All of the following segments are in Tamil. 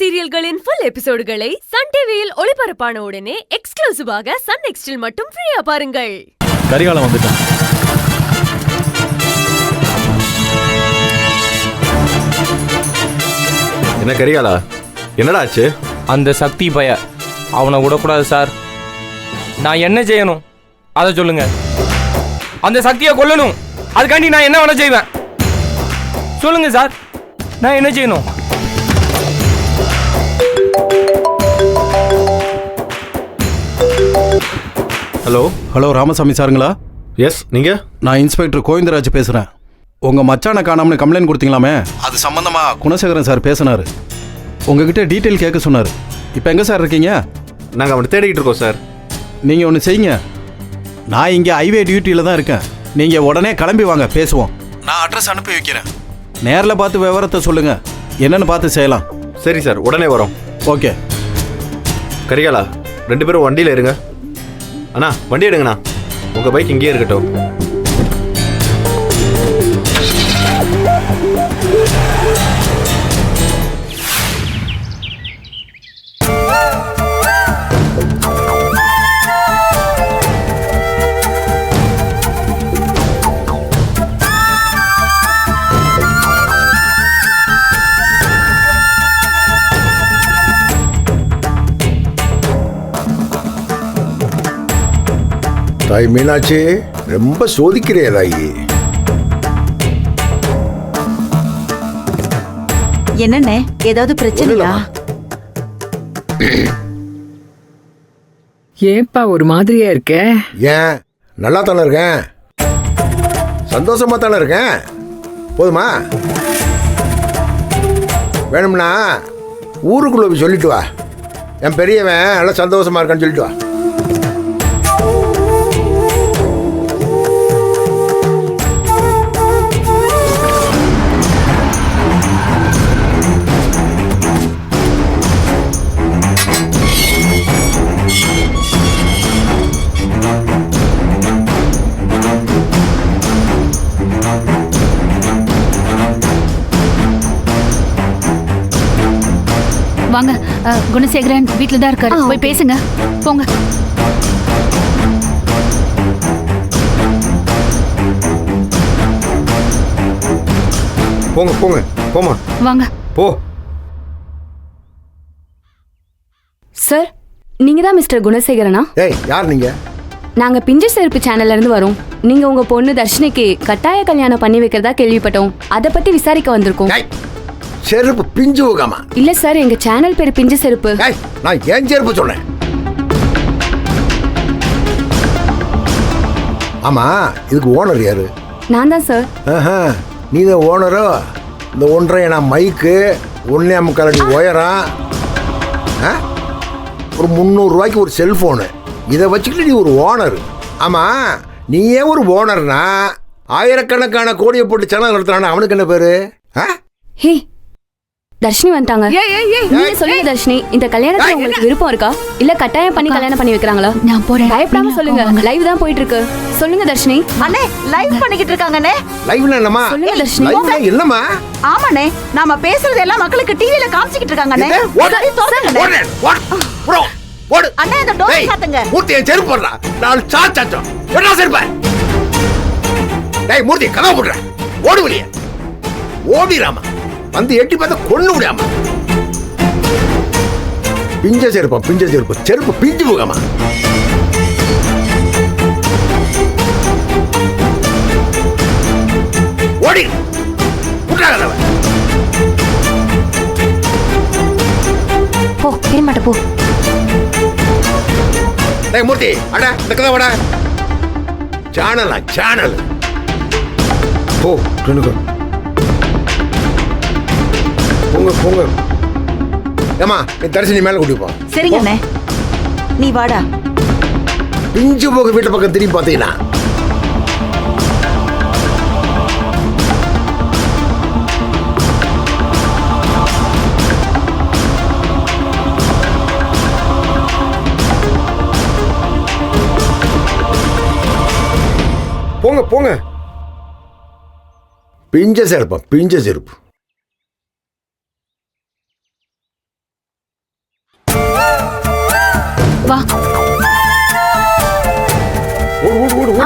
சீரியல்களின் ஃபுல் எபிசோடுகளை சன் டிவியில் ஒளிபரப்பான உடனே எக்ஸ்க்ளூசிவாக சன் நெக்ஸ்டில் மட்டும் ஃப்ரீயா பாருங்கள். கரிகாலம் வந்துட்டான். என்ன கரிகாலா, என்னடா ஆச்சு? அந்த சக்தி பைய அவனை விடக்கூடாது சார். நான் என்ன செய்யணும் அதை சொல்லுங்க. அந்த சக்தியை கொல்லணும், அதுக்காண்டி நான் என்ன வேணா செய்வேன். சொல்லுங்க சார், நான் என்ன செய்யணும்? ஹலோ ஹலோ ராமசாமி சாருங்களா? எஸ், நீங்க? நான் இன்ஸ்பெக்டர் கோவிந்தராஜ் பேசுகிறேன். உங்கள் மச்சானை காணாமனு கம்ப்ளைண்ட் கொடுத்தீங்களாமே, அது சம்மந்தமாக குணசேகரன் சார் பேசினார். உங்ககிட்ட டீட்டெயில் கேட்க சொன்னார். இப்போ எங்கே சார் இருக்கீங்க? நாங்கள் அவனை தேடிக்கிட்டு இருக்கோம் சார். நீங்கள் ஒன்று செய்யுங்க, நான் இங்கே ஹைவே டியூட்டியில் தான் இருக்கேன். நீங்கள் உடனே கிளம்பி வாங்க, பேசுவோம். நான் அட்ரஸ் அனுப்பி வைக்கிறேன். நேரில் பார்த்து விவரத்தை சொல்லுங்கள், என்னென்னு பார்த்து செய்யலாம். சரி சார், உடனே வரோம். ஓகே கரிகாலா, 2 பேரும் வண்டியில் இருங்க. அண்ணா, வண்டி எடுங்கண்ணா. உங்கள் பைக் இங்கேயே இருக்கட்டும். தாய் மீனாட்சி, ரொம்ப சோதிக்கிறே தாயி. என்னண்ணே, ஏதாவது பிரச்சனையா? ஏன்பா ஒரு மாதிரியா இருக்க? ஏன், நல்லா தானே இருக்கேன், சந்தோஷமா தானே இருக்கேன். போதுமா? வேணும்னா ஊருக்குள்ள போய் சொல்லிட்டு வா, என் பெரியவன் நல்லா சந்தோஷமா இருக்கான்னு சொல்லிட்டு வா. வாங்க, குணசேகரன் வீட்ல தான் இருக்காரு. போய் பேசுங்க, போங்க. போங்க போங்க, போமா வாங்க. போ. சார், நீங்க தான் மிஸ்டர் குணசேகரனா? ஏய், யார் நீங்க? நாங்க பிஞ்சு செருப்பு சேனல்ல இருந்து வரோம். நீங்க உங்க பொண்ணு தர்ஷினிக்கு கட்டாய கல்யாணம் பண்ணி வைக்கிறதா கேள்விப்பட்டோம். அத பத்தி விசாரிக்க வந்திருக்கோம். செருப்பு பிஞ்சு போகாமா? இல்ல சார், எங்க சேனல் பேரு பிஞ்சு செருப்பு. நான் ஏன் செருப்பு சொன்னேன்? ஆமா, இதுக்கு ஓனர் யாரு? நான் தான் சார். நீ தான் ஓனரோ? இந்த 1.5 நான் மைக்கு, 1.25 அடி ஒயரம், ஒரு 300 ரூபாய்க்கு ஒரு செல்போனு, இதை வச்சுக்கிட்டு நீ ஒரு ஓனர். ஆமா, நீ ஏன் ஒரு ஓனர்னா ஆயிரக்கணக்கான கோடியை போட்டு சேனல் நடத்துறான அவனுக்கு என்ன பேரு? ஹே, தர்ஷினி வந்துட்டாங்க. நீங்க சொல்லுங்க தர்ஷினி, இந்த கல்யாணத்துல உங்களுக்கு விருப்பம் இருக்கா இல்ல கட்டாயம் பண்ணி கல்யாணம் பண்ணி வைக்கிறாங்களா? நான் போறேன். பயப்படாம சொல்லுங்க, லைவ் தான் போயிட்டு இருக்கு. சொல்லுங்க தர்ஷினி. அண்ணே, லைவ் பண்ணிக்கிட்டு இருக்காங்கண்ணே. லைவ்ல என்னமா? சொல்லுங்க தர்ஷினி. லைவ்ல என்னமா? ஆமாண்ணே, நாம பேசுறது எல்லாம் மக்களுக்கு டிவில காமிச்சிட்டு இருக்காங்கண்ணே. சரி, தொடருங்கண்ணே. அண்ணே, இந்த டோர் சாத்துங்க. மூர்த்தி, என் செருப்பு போடுறா. நான் சாச்சாச்சோம் என்ன செருப்ப? டேய் மூர்த்தி, கதவு போடுற. ஓடு வெளியே, ஓடிராமா. வந்து எட்டி பார்த்தா கொண்டு விடாம. பிஞ்ச செருப்பா, பிஞ்ச செருப்பு, செருப்பு பிஞ்சு போகாமா. ஓடி விட்றாங்க. போ, தெரியமாட்ட போ. டேய் மூர்த்தி, அட இந்த கதவு வாடா. சேனலா சேனல். போ ரெண்டுக்கு. போங்க போங்க. ஏமா, நீ தரிசனி மேல கூட்டி போ. சரிங்கண்ணே, நீ வாடா. பிஞ்சு போக வீட்டு பக்கம் திரும்பி பார்த்தீங்கன்னா போங்க போங்க. பிஞ்ச செருப்பா, பிஞ்ச செருப்பு.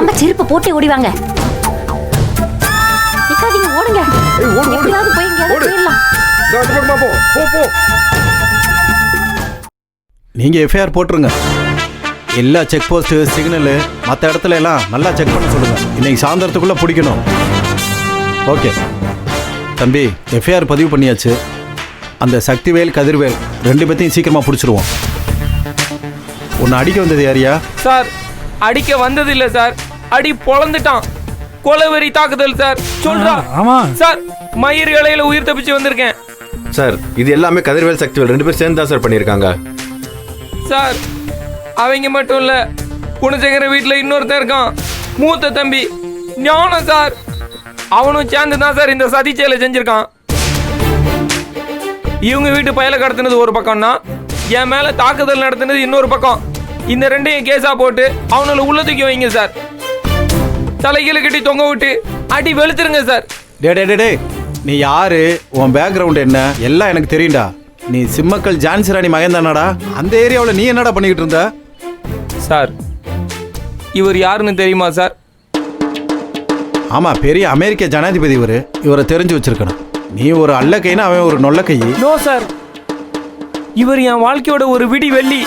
கம்ப செருப்பு போட்டு ஓடிவாங்க. நிக்காதீங்க, ஓடுங்க. ஏய், ஓடு ஓடு எப்படியாவது போய் எங்கேயாவது ஓடு. போயிடலாம். இந்த அந்த பக்கமா போ போ போ. நீங்கள் எஃப்ஐஆர் போட்டுருங்க. எல்லா செக் போஸ்ட்டு சிக்னலு மற்ற இடத்துல எல்லாம் நல்லா செக் பண்ண சொல்லுங்கள். இன்னைக்கு சாயந்தரத்துக்குள்ளே பிடிக்கணும். ஓகே தம்பி, எஃப்ஐஆர் பதிவு பண்ணியாச்சு. அந்த சக்திவேல் கதிர்வேல் 2 பேர்த்தையும் சீக்கிரமாக பிடிச்சிருவோம். உன்னை அடிக்க வந்தது யாரியா? சார் அடிக்க வந்தது இல்ல சார், அடி பொழந்துட்டான். கொலவெறி தாக்குதல் சார். சொல்றா. ஆமா சார் மயிர் இலையில உயிர் தப்பிச்சு வந்திருக்கேன். சார் இது எல்லாமே கதிர்வேல் சக்திவேல் 2 பேரும் சேர்ந்து தான் சார் பண்ணியிருக்காங்க. சார் அவங்க மட்டும் இல்ல, குணசேகர வீட்டுல இன்னொருத்தன் இருக்கான், மூத்த தம்பி ஞானம் சார். அவனும் சேர்ந்து தான் சார் இந்த சதி செயலை செஞ்சிருக்கான். இவங்க வீட்டு பயல கடத்தினது ஒரு பக்கம்னா, என் மேல தாக்குதல் நடத்தினது இன்னொரு பக்கம். இந்த ரெண்டையும் கேஸா போட்டு அவனால உள்ள தூக்கி வைங்க சார். தலைகீழ கட்டி தொங்க விட்டு அடி வெளுத்துருங்க சார். டே நீ யாரு, உன் பேக்ரவுண்ட் என்ன எல்லாம் எனக்கு தெரியும்டா. நீ சிம்மக்கல் ஜான்சி ராணி மகன் தானடா? அந்த ஏரியாவில் நீ என்னடா பண்ணிக்கிட்டு இருந்த? சார் இவர் யாருன்னு தெரியுமா சார்? ஆமாம், பெரிய அமெரிக்க ஜனாதிபதி இவரை தெரிஞ்சு வச்சிருக்கணும். நீ ஒரு அல்ல கைனா அவன் ஒரு நொல்ல கை. நோ சார், இவர் என் வாழ்க்கையோட ஒரு விடி வெள்ளி.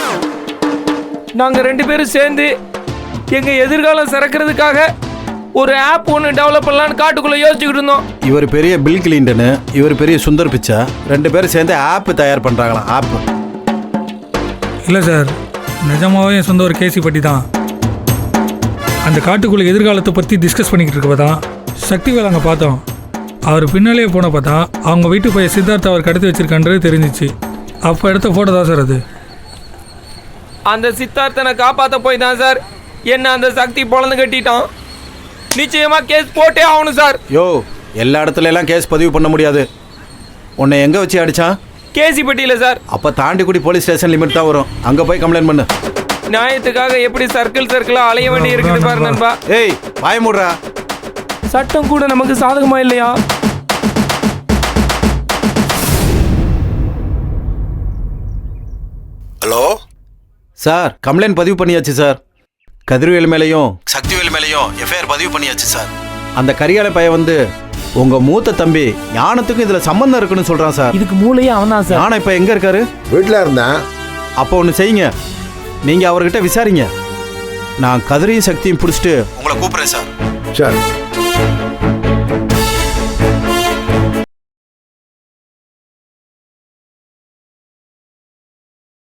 நாங்க 2 பேரும் சேர்ந்து எங்க எதிர்காலம் சிறக்கிறதுக்காக ஒரு ஆப் ஒன்று டெவலப் பண்ணலான்னு காட்டுக்குள்ள யோசிச்சுக்கிட்டு இருந்தோம். இவர் பெரிய பில் கிளின்டனு, இவர் பெரிய சுந்தர் பிச்சை. 2 பேரும் சேர்ந்து ஆப் தயார் பண்ணுறாங்களாம். ஆப் இல்லை சார், நிஜமாவே என் சொந்த ஒரு கேசி பற்றி தான். அந்த காட்டுக்குள்ளே எதிர்காலத்தை பற்றி டிஸ்கஸ் பண்ணிக்கிட்டு இருக்கப்ப தான் சக்திவேல் அங்கே பார்த்தோம். அவர் பின்னாலேயே போன பார்த்தா அவங்க வீட்டு போய் சித்தார்த்த அவர் கடத்தி வச்சிருக்கான்றது தெரிஞ்சிச்சு. அப்போ எடுத்த ஃபோட்டோ தான் சார் அது. அந்த சித்தார்த்தனை காப்பாற்ற போய் தான் சார் என்ன அந்த சக்தி பொழந்து கட்டிட்டான். நிச்சயமா கேஸ் போட்டே ஆகணும் சார். யோ, எல்லா இடத்துல எல்லாம் கேஸ் பதிவு பண்ண முடியாது. உன்னை எங்கே வச்சு அடிச்சான்? கேசிப்பட்டியில சார். அப்போ தாண்டிக்குடி போலீஸ் ஸ்டேஷன் லிமிட் தான் வரும். அங்கே போய் கம்ப்ளைண்ட் பண்ணு. நியாயத்துக்காக எப்படி சர்க்கிளா அலைய வேண்டி இருக்குது பாரு நண்பா. ஏய் வாய மூடுறா. சட்டம் கூட நமக்கு சாதகமா இல்லையா? ஹலோ சார், கம்ப்ளைண்ட் பதிவு பண்ணியாச்சு சார். கதிர்வேல் மேலேயும் சக்திவேல் மேலேயும் எஃப்ஐஆர் பதிவு பண்ணியாச்சு சார். அந்த கரிகால பையன் உங்க மூத்த தம்பி ஞானத்துக்கும் இதுல சம்பந்தம் இருக்குன்னு சொல்றான் சார். இதுக்கு மூளையே அவன் தான் சார். ஞானம் இப்ப எங்க இருக்காரு? வீட்டில் இருந்தேன். அப்போ ஒன்று செய்யுங்க, நீங்க அவர்கிட்ட விசாரிங்க. நான் கதிரையும் சக்தியும் பிடிச்சிட்டு உங்களை கூப்பிடுறேன் சார். சரி.